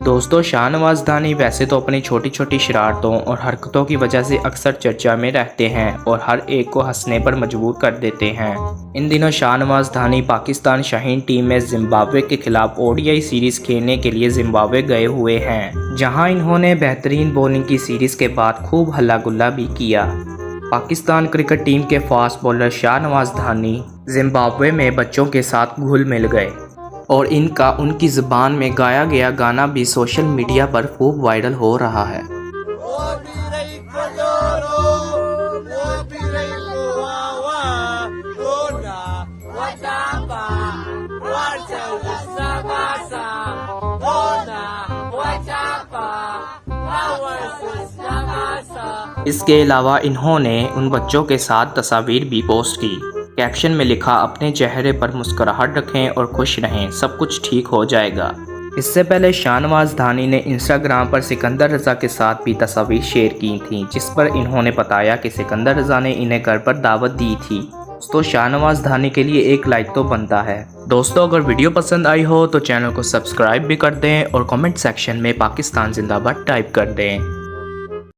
दोस्तों शाहनवाज धानी वैसे तो अपनी छोटी छोटी शरारतों और हरकतों की वजह से अक्सर चर्चा में रहते हैं और हर एक को हंसने पर मजबूर कर देते हैं। इन दिनों शाहनवाज धानी पाकिस्तान शाहीन टीम में जिम्बाब्वे के खिलाफ ओडीआई सीरीज खेलने के लिए जिम्बाब्वे गए हुए हैं, जहां इन्होंने बेहतरीन बॉलिंग की सीरीज के बाद खूब हल्ला गुल्ला भी किया। पाकिस्तान क्रिकेट टीम के फास्ट बॉलर शाहनवाज धानी जिम्बाब्वे में बच्चों के साथ घुल मिल गए और इनका उनकी ज़ुबान में गाया गया गाना भी सोशल मीडिया पर खूब वायरल हो रहा है। इसके अलावा इन्होंने उन बच्चों के साथ तस्वीर भी पोस्ट की। कैप्शन में लिखा, अपने चेहरे पर मुस्कुराहट रखें और खुश रहें, सब कुछ ठीक हो जाएगा। इससे पहले शाहनवाज धानी ने इंस्टाग्राम पर सिकंदर रजा के साथ भी तस्वीर शेयर की थी, जिस पर इन्होंने बताया कि सिकंदर रजा ने इन्हें घर पर दावत दी थी। तो शाहनवाज धानी के लिए एक लाइक तो बनता है। दोस्तों अगर वीडियो पसंद आई हो तो चैनल को सब्सक्राइब भी कर दें और कमेंट सेक्शन में पाकिस्तान जिंदाबाद टाइप कर दें।